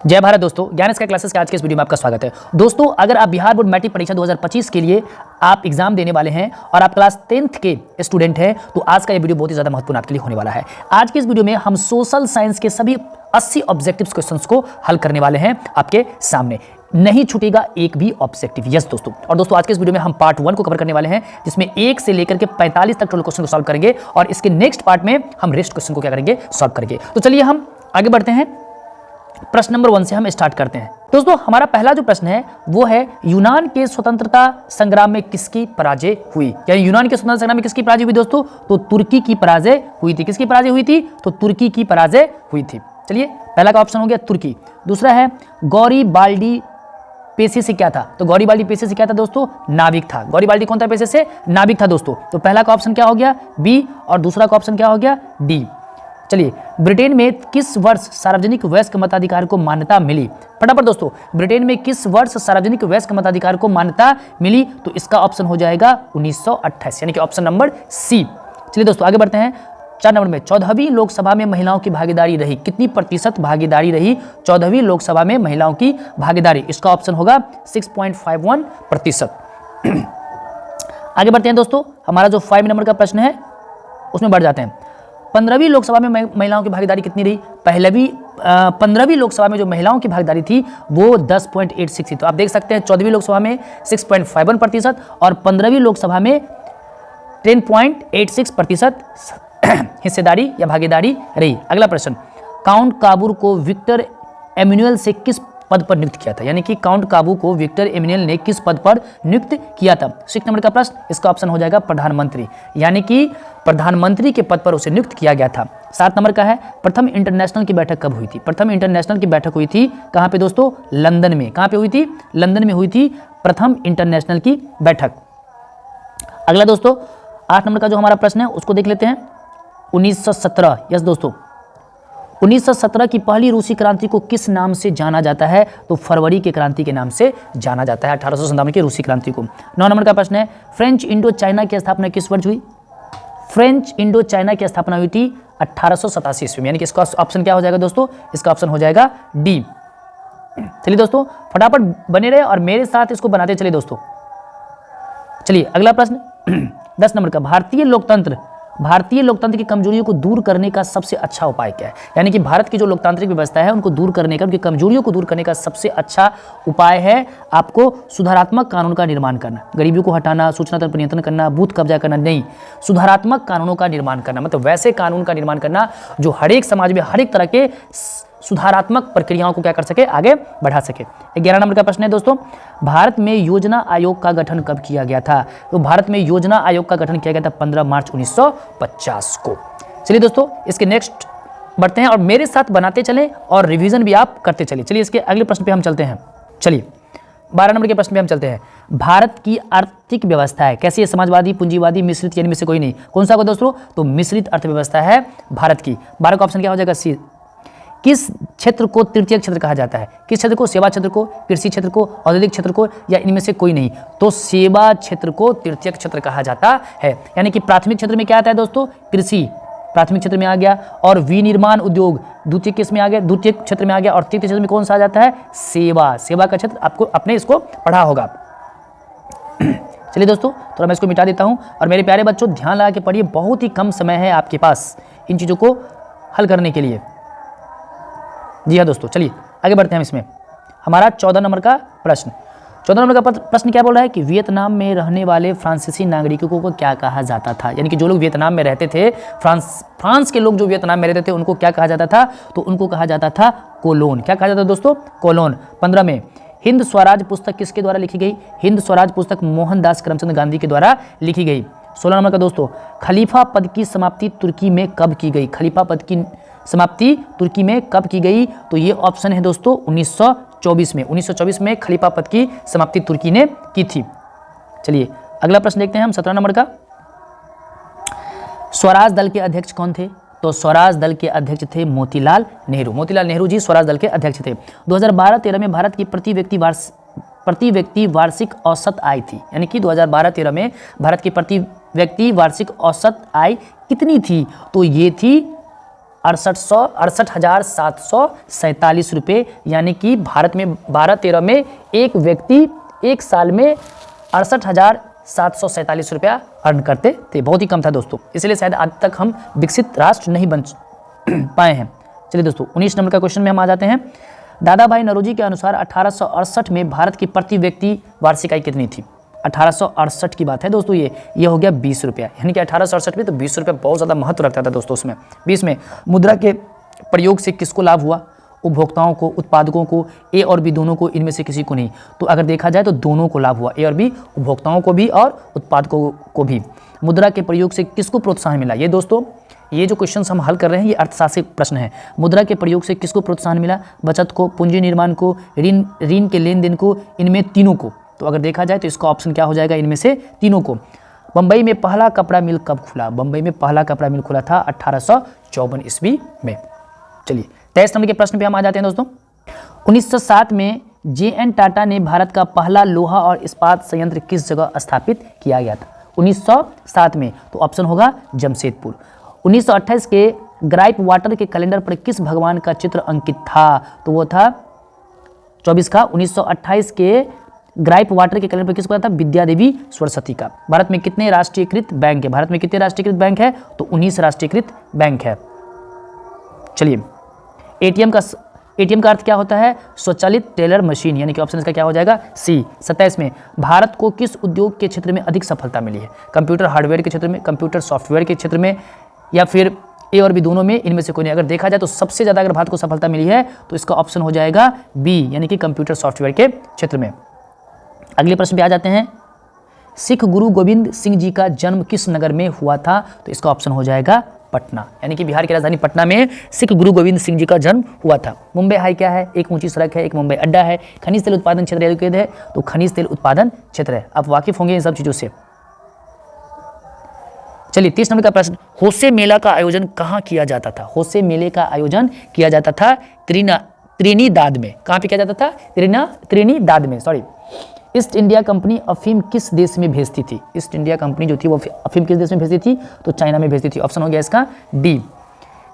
जय भारत दोस्तों, ज्ञान स्काई क्लासेस के आज के इस वीडियो में आपका स्वागत है। दोस्तों, अगर आप बिहार बोर्ड मैट्रिक परीक्षा 2025 के लिए आप एग्जाम देने वाले हैं और आप क्लास 10th के स्टूडेंट हैं तो आज का ये वीडियो बहुत ही ज़्यादा महत्वपूर्ण आपके लिए होने वाला है। आज के इस वीडियो में हम सोशल साइंस के सभी 80 ऑब्जेक्टिव्स क्वेश्चंस को हल करने वाले हैं आपके सामने। नहीं छूटेगा एक भी ऑब्जेक्टिव। यस दोस्तों, और दोस्तों आज के इस वीडियो में हम पार्ट 1 को कवर करने वाले हैं जिसमें 1 से लेकर के 45 तक टोटल क्वेश्चन को सॉल्व करेंगे और इसके नेक्स्ट पार्ट में हम रेस्ट क्वेश्चन को क्या करेंगे, सॉल्व करेंगे। तो चलिए हम आगे बढ़ते हैं। प्रश्न नंबर 1 से हम स्टार्ट करते हैं। दोस्तों हमारा पहला जो प्रश्न है वो है यूनान के स्वतंत्रता संग्राम में किसकी पराजय हुई। यानी यूनान के स्वतंत्रता संग्राम में किसकी पराजय हुई दोस्तों? तो तुर्की की पराजय हुई थी। किसकी पराजय हुई थी? तो तुर्की की पराजय हुई थी। चलिए पहला का ऑप्शन हो गया तुर्की। दूसरा है गौरीबाल्डी पेशे से क्या था? तो गौरीबाल्डी पेशे से क्या था दोस्तों? नाविक था। गौरीबाल्डी कौन था पेशे से? नाविक था दोस्तों। तो पहला का ऑप्शन क्या हो गया? बी, और दूसरा का ऑप्शन क्या हो गया? डी। चलिए, ब्रिटेन में किस वर्ष सार्वजनिक वयस्क मताधिकार को मान्यता मिली? फटाफट दोस्तों, ब्रिटेन में किस वर्ष सार्वजनिक वयस्क मताधिकार को मान्यता मिली? तो इसका ऑप्शन हो जाएगा 1928, यानी कि ऑप्शन नंबर सी। चलिए दोस्तों आगे बढ़ते हैं। 4 नंबर में 14वीं लोकसभा में महिलाओं की भागीदारी रही। कितनी प्रतिशत भागीदारी रही 14वीं लोकसभा में महिलाओं की भागीदारी? इसका ऑप्शन होगा 6.51%। आगे बढ़ते हैं दोस्तों। हमारा जो 5 नंबर का प्रश्न है उसमें बढ़ जाते हैं। 15वीं लोकसभा में महिलाओं की भागीदारी कितनी रही? 15वीं लोकसभा में जो महिलाओं की भागीदारी थी वो 10.86 थी। तो आप देख सकते हैं 14वीं लोकसभा में 6.51% और 15वीं लोकसभा में 10.86% हिस्सेदारी या भागीदारी रही। अगला प्रश्न, काउंट काबूर को विक्टर एमेनुएल से किस पद पर नियुक्त किया था? यानी कि काउंट काबू को विक्टर एमेनुएल ने किस पद पर नियुक्त किया था? 6 नंबर का प्रश्न, इसका ऑप्शन हो जाएगा प्रधानमंत्री, यानी कि प्रधानमंत्री के पद पर उसे नियुक्त किया गया था। 7 नंबर का है, प्रथम इंटरनेशनल की बैठक कब हुई थी? प्रथम इंटरनेशनल की बैठक हुई थी कहाँ पे दोस्तों? लंदन में। कहाँ पे हुई थी? लंदन में हुई थी प्रथम इंटरनेशनल की बैठक। अगला दोस्तों 8 नंबर का जो हमारा प्रश्न है उसको देख लेते हैं। 1917, यस दोस्तों, 1917 की पहली रूसी क्रांति को किस नाम से जाना जाता है? तो फरवरी के क्रांति के नाम से जाना जाता है, 1857 की रूसी क्रांति को। 9 नंबर का प्रश्न है, फ्रेंच इंडो चाइना की स्थापना किस वर्ष हुई? फ्रेंच इंडो चाइना की स्थापना हुई थी 1887 ईस्वी में, यानी कि इसका ऑप्शन क्या हो जाएगा दोस्तों? इसका ऑप्शन हो जाएगा डी। चलिए दोस्तों फटाफट बने रहे और मेरे साथ इसको बनाते चलिए दोस्तों। चलिए अगला प्रश्न 10 नंबर का, भारतीय लोकतंत्र की कमजोरियों को दूर करने का सबसे अच्छा उपाय क्या है? यानी कि भारत की जो लोकतांत्रिक व्यवस्था है उनको दूर करने का, उनकी कमजोरियों को दूर करने का सबसे अच्छा उपाय है आपको सुधारात्मक कानून का निर्माण करना। गरीबी को हटाना, सूचना तंत्र पर नियंत्रण करना, बूथ कब्जा करना नहीं, सुधारात्मक कानूनों का निर्माण करना, मतलब वैसे कानून का निर्माण करना जो हर एक समाज में हर एक तरह के सुधारात्मक प्रक्रियाओं को क्या कर सके, आगे बढ़ा सके। 11 नंबर का प्रश्न है दोस्तों, भारत में योजना आयोग का गठन कब किया गया था? तो भारत में योजना आयोग का गठन किया गया था 15 मार्च 1950 को। चलिए दोस्तों इसके नेक्स्ट बढ़ते हैं और मेरे साथ बनाते चलें और रिवीजन भी आप करते चलिए। चलिए इसके अगले प्रश्न पे हम चलते हैं। चलिए 12 नंबर के प्रश्न पे हम चलते हैं। भारत की आर्थिक व्यवस्था है कैसी है? समाजवादी, पूंजीवादी, मिश्रित, यानी में से कोई नहीं। कौन सा को दोस्तों? तो मिश्रित अर्थव्यवस्था है भारत की। 12 का ऑप्शन क्या हो जाएगा? सी। किस क्षेत्र को तृतीय क्षेत्र कहा जाता है? किस क्षेत्र को? सेवा क्षेत्र को, कृषि क्षेत्र को, औद्योगिक क्षेत्र को, या इनमें से कोई नहीं? तो सेवा क्षेत्र को तृतीय क्षेत्र कहा जाता है। यानी कि प्राथमिक क्षेत्र में क्या आता है दोस्तों? कृषि प्राथमिक क्षेत्र में आ गया, और विनिर्माण उद्योग द्वितीय किस में आ गया? द्वितीय क्षेत्र में आ गया, और तृतीय क्षेत्र में कौन सा आ जाता है? सेवा। सेवा का क्षेत्र आपको अपने इसको पढ़ा होगा। चलिए दोस्तों थोड़ा मैं इसको मिटा देता हूं और मेरे प्यारे बच्चों ध्यान लगा के पढ़िए, बहुत ही कम समय है आपके पास इन चीज़ों को हल करने के लिए। जी हाँ दोस्तों, चलिए आगे बढ़ते हैं हम इसमें। हमारा 14 नंबर का प्रश्न, 14 नंबर का प्रश्न क्या बोल रहा है कि वियतनाम में रहने वाले फ्रांसीसी नागरिकों को क्या कहा जाता था? यानी कि जो लोग वियतनाम में रहते थे, फ्रांस के लोग जो वियतनाम में रहते थे उनको क्या कहा जाता था? तो उनको कहा जाता था कोलोन। क्या कहा जाता था दोस्तों? कोलोन। 15 में हिंद स्वराज पुस्तक किसके द्वारा लिखी गई? हिंद स्वराज पुस्तक मोहनदास करमचंद गांधी के द्वारा लिखी गई। 16 नंबर का दोस्तों, खलीफा पद की समाप्ति तुर्की में कब की गई? खलीफा पद की समाप्ति तुर्की में कब की गई? तो ये ऑप्शन है दोस्तों 1924 में। 1924 में खलीफा पद की समाप्ति तुर्की ने की थी। चलिए अगला प्रश्न देखते हैं हम 17 नंबर का। स्वराज दल के अध्यक्ष कौन थे? तो स्वराज दल के अध्यक्ष थे मोतीलाल नेहरू। मोतीलाल नेहरू जी स्वराज दल के अध्यक्ष थे। 2012-13 में भारत की प्रति व्यक्ति वार्षिक औसत आय थी, यानी कि 2012-13 में भारत की प्रति व्यक्ति वार्षिक औसत आय कितनी थी? तो ये थी 68,747 रुपये, यानी कि भारत में 12-13 में एक व्यक्ति एक साल में 68,747 रुपया अर्न करते थे। बहुत ही कम था दोस्तों, इसलिए शायद आज तक हम विकसित राष्ट्र नहीं बन पाए हैं। चलिए दोस्तों 19 नंबर का क्वेश्चन में हम आ जाते हैं। दादा भाई नौरोजी के अनुसार 1868 में भारत की प्रति व्यक्ति वार्षिक आय कितनी थी? 1868 की बात है दोस्तों, ये हो गया 20 रुपया, यानी कि 1868 में तो 20 रुपया बहुत ज़्यादा महत्व रखता था दोस्तों। उसमें 20 में मुद्रा के प्रयोग से किसको लाभ हुआ? उपभोक्ताओं को, उत्पादकों को, ए और बी दोनों को, इनमें से किसी को नहीं। तो अगर देखा जाए तो दोनों को लाभ हुआ, ए और बी, उपभोक्ताओं को भी और उत्पादकों को भी। मुद्रा के प्रयोग से किसको प्रोत्साहन मिला? ये दोस्तों ये जो क्वेश्चन हम हल कर रहे हैं ये अर्थशास्त्री प्रश्न है। मुद्रा के प्रयोग से किसको प्रोत्साहन मिला? बचत को, पूंजी निर्माण को, ऋण के लेन देन को, इनमें तीनों को। तो अगर देखा जाए तो इसका ऑप्शन क्या हो जाएगा? इनमें से तीनों को। बम्बई में पहला कपड़ा मिल कब खुला? बम्बई में पहला कपड़ा मिल खुला था 1854 ईस्वी में। चलिए 23 नंबर के प्रश्न पे हम आ जाते हैं दोस्तों। 1907 में JN टाटा ने भारत का पहला लोहा और इस्पात संयंत्र किस जगह स्थापित किया गया था? 1907 में, तो ऑप्शन होगा जमशेदपुर। 1928 के ग्राइप वाटर के कैलेंडर पर किस भगवान का चित्र अंकित था? तो वो था 24 का 1928 के ग्राइप वाटर के कैलेंडर पर किसका था? विद्या देवी सरस्वती का। भारत में कितने राष्ट्रीयकृत बैंक है? भारत में कितने राष्ट्रीयकृत बैंक है? तो 19 राष्ट्रीयकृत बैंक है। चलिए एटीएम का अर्थ क्या होता है? स्वचालित टेलर मशीन, यानी कि ऑप्शन इसका क्या हो जाएगा? सी। 27 में भारत को किस उद्योग के क्षेत्र में अधिक सफलता मिली है? कंप्यूटर हार्डवेयर के क्षेत्र में, कंप्यूटर सॉफ्टवेयर के क्षेत्र में, या फिर ए और बी दोनों में, इनमें से कोई नहीं। अगर देखा जाए तो सबसे ज़्यादा अगर भारत को सफलता मिली है तो इसका ऑप्शन हो जाएगा बी, यानी कि कंप्यूटर सॉफ्टवेयर के क्षेत्र में। अगले प्रश्न पे आ जाते हैं। सिख गुरु गोविंद सिंह जी का जन्म किस नगर में हुआ था? तो इसका ऑप्शन हो जाएगा पटना, यानी कि बिहार की राजधानी पटना में सिख गुरु गोविंद सिंह जी का जन्म हुआ था। मुंबई हाई क्या है? एक ऊंची सड़क है, एक मुंबई अड्डा है। खनिज तेल उत्पादन क्षेत्र एलोकेट है, तो खनिज तेल उत्पादन क्षेत्र है। आप वाकिफ होंगे इन सब चीज़ों से। चलिए 30 नंबर का प्रश्न। होसे मेला का आयोजन कहाँ किया जाता था? होसे मेले का आयोजन किया जाता था त्रिनिदाद में। कहाँ पे किया जाता था? त्रिनिदाद में, सॉरी। ईस्ट इंडिया कंपनी अफीम किस देश में भेजती थी? ईस्ट इंडिया कंपनी जो थी वो अफीम किस देश में भेजती थी? तो चाइना में भेजती थी। ऑप्शन हो गया इसका डी।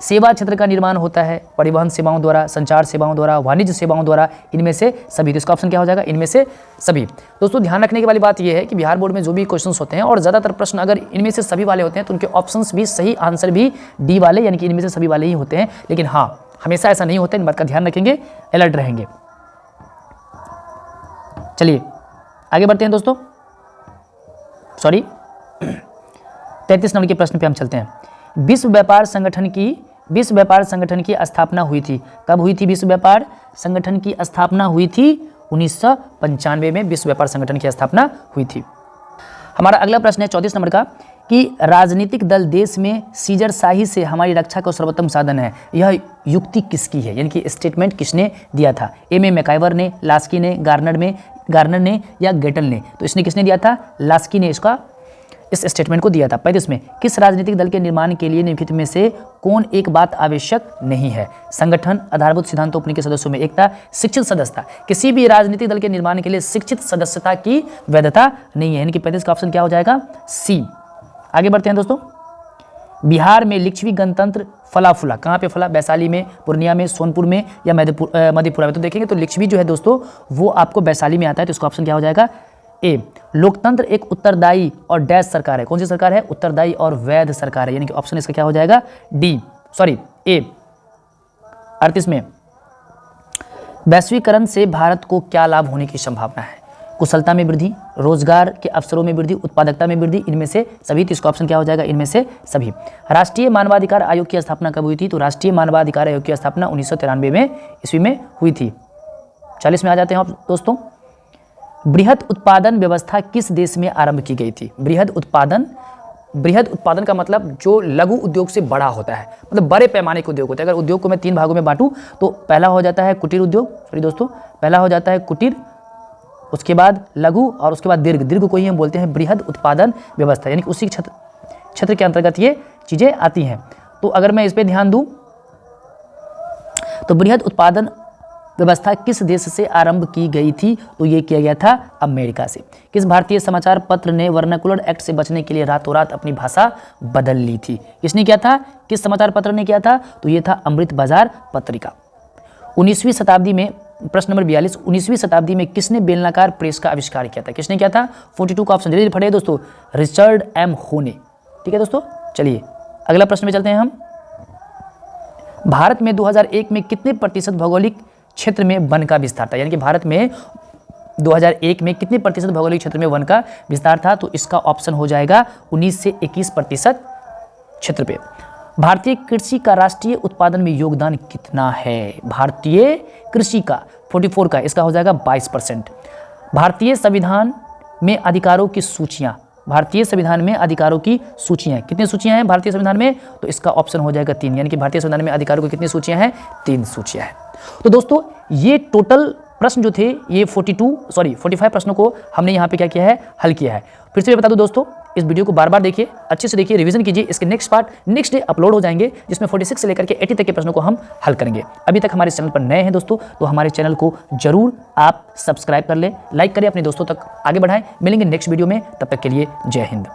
सेवा क्षेत्र का निर्माण होता है परिवहन सेवाओं द्वारा, संचार सेवाओं द्वारा, वाणिज्य सेवाओं द्वारा, इनमें से सभी। तो इसका ऑप्शन क्या हो जाएगा? इनमें से सभी। दोस्तों ध्यान रखने की वाली बात यह है कि बिहार बोर्ड में जो भी क्वेश्चंस होते हैं और ज़्यादातर प्रश्न अगर इनमें से सभी वाले होते हैं तो उनके ऑप्शंस भी सही आंसर भी डी वाले, यानी कि इनमें से सभी वाले ही होते हैं। लेकिन हाँ, हमेशा ऐसा नहीं होता, इन बात का ध्यान रखेंगे, अलर्ट रहेंगे। चलिए आगे बढ़ते हैं दोस्तों। सॉरी 33 नंबर के प्रश्न पे हम चलते हैं। विश्व व्यापार संगठन की स्थापना हुई थी। कब हुई थी विश्व व्यापार संगठन की स्थापना? हुई थी 1995 में विश्व व्यापार संगठन की स्थापना हुई थी। हमारा अगला प्रश्न है 34 नंबर का कि राजनीतिक दल देश में सीजरशाही से हमारी रक्षा का सर्वोत्तम साधन है, यह युक्ति किसकी है? यानी कि स्टेटमेंट किसने दिया था? ए में मैकाइवर ने, लास्की ने, गार्नर ने या गेटल ने? तो इसने किसने दिया था? लास्की ने इस स्टेटमेंट को दिया था। 35 में किस राजनीतिक दल के निर्माण के लिए निम्नलिखित में से कौन एक बात आवश्यक नहीं है? संगठन, आधारभूत सिद्धांतों, उनके सदस्यों में एकता, शिक्षित सदस्यता। किसी भी राजनीतिक दल के निर्माण के लिए शिक्षित सदस्यता की वैधता नहीं है, यानी कि 35 का ऑप्शन क्या हो जाएगा? सी। आगे बढ़ते हैं दोस्तों। बिहार में लिच्छवी गणतंत्र फला फूला, कहाँ पे फला? वैशाली में, पूर्णिया में, सोनपुर में या मधेपुरा में? तो देखेंगे तो लिच्छवी जो है दोस्तों वो आपको वैशाली में आता है, तो इसका ऑप्शन क्या हो जाएगा? ए। लोकतंत्र एक उत्तरदायी और डैश सरकार है। कौन सी सरकार है? उत्तरदायी और वैध सरकार है, यानी कि ऑप्शन इसका क्या हो जाएगा? डी, सॉरी ए। 38 में वैश्वीकरण से भारत को क्या लाभ होने की संभावना है? कुशलता में वृद्धि, रोजगार के अवसरों में वृद्धि, उत्पादकता में वृद्धि, इनमें से सभी। तो इसका ऑप्शन क्या हो जाएगा? इनमें से सभी। राष्ट्रीय मानवाधिकार आयोग की स्थापना कब हुई थी? तो राष्ट्रीय मानवाधिकार आयोग की स्थापना 1993 में ईस्वी में हुई थी। 40 में आ जाते हैं आप दोस्तों। बृहद उत्पादन व्यवस्था किस देश में आरंभ की गई थी? बृहद उत्पादन का मतलब जो लघु उद्योग से बड़ा होता है, मतलब बड़े पैमाने के उद्योग होते हैं। अगर उद्योग को मैं 3 भागों में बांटूं तो पहला हो जाता है कुटीर उद्योग, सॉरी दोस्तों, पहला हो जाता है कुटीर, उसके बाद लघु और उसके बाद दीर्घ को ही हम बोलते हैं बृहद उत्पादन व्यवस्था, यानी कि उसी क्षेत्र के अंतर्गत ये चीज़ें आती हैं। तो अगर मैं इस पर ध्यान दूं तो बृहद उत्पादन व्यवस्था किस देश से आरंभ की गई थी? तो ये किया गया था अमेरिका से। किस भारतीय समाचार पत्र ने वर्नाकुलर एक्ट से बचने के लिए रातों रात अपनी भाषा बदल ली थी? किसने किया था? किस समाचार पत्र ने किया था? तो ये था अमृत बाजार पत्रिका। 19वीं शताब्दी में, प्रश्न नंबर 42, 19वीं शताब्दी में किसने बेलनाकार प्रेस का आविष्कार किया था? किसने किया था? 42 का ऑप्शन जल्दी पढ़िए दोस्तों, रिचर्ड एम होने। ठीक है दोस्तों, चलिए अगला प्रश्न में चलते हैं हम। भारत में 2001 में कितने प्रतिशत भौगोलिक क्षेत्र में वन का विस्तार था? यानी कि भारत में 2001 में कितने प्रतिशत भौगोलिक क्षेत्र में वन का विस्तार था? तो इसका ऑप्शन हो जाएगा 19 से 21% क्षेत्र पे। भारतीय कृषि का राष्ट्रीय उत्पादन में योगदान कितना है? भारतीय कृषि का 44 का, इसका हो जाएगा 22%। भारतीय संविधान में अधिकारों की सूचियां, भारतीय संविधान में अधिकारों की सूचियां, कितनी सूचियां हैं भारतीय संविधान में? तो इसका ऑप्शन हो जाएगा 3, यानी कि भारतीय संविधान में अधिकारों की कितनी सूचियां हैं? 3 सूचियां हैं। तो दोस्तों ये टोटल प्रश्न जो थे ये 45 प्रश्नों को हमने यहाँ पे क्या किया है? हल किया है। फिर से मैं बता दूं दोस्तों, इस वीडियो को बार बार देखिए, अच्छे से देखिए, रिवीजन कीजिए। इसके next part next day upload हो जाएंगे, जिसमें 46 से लेकर के 80 तक के प्रश्नों को हम हल करेंगे। अभी तक हमारे चैनल पर नए हैं दोस्तों, तो हमारे चैनल को जरूर आप सब्सक्राइब कर लें, लाइक करें, अपने दोस्तों तक आगे बढ़ाएं। मिलेंगे नेक्स्ट वीडियो में, तब तक के लिए जय हिंद।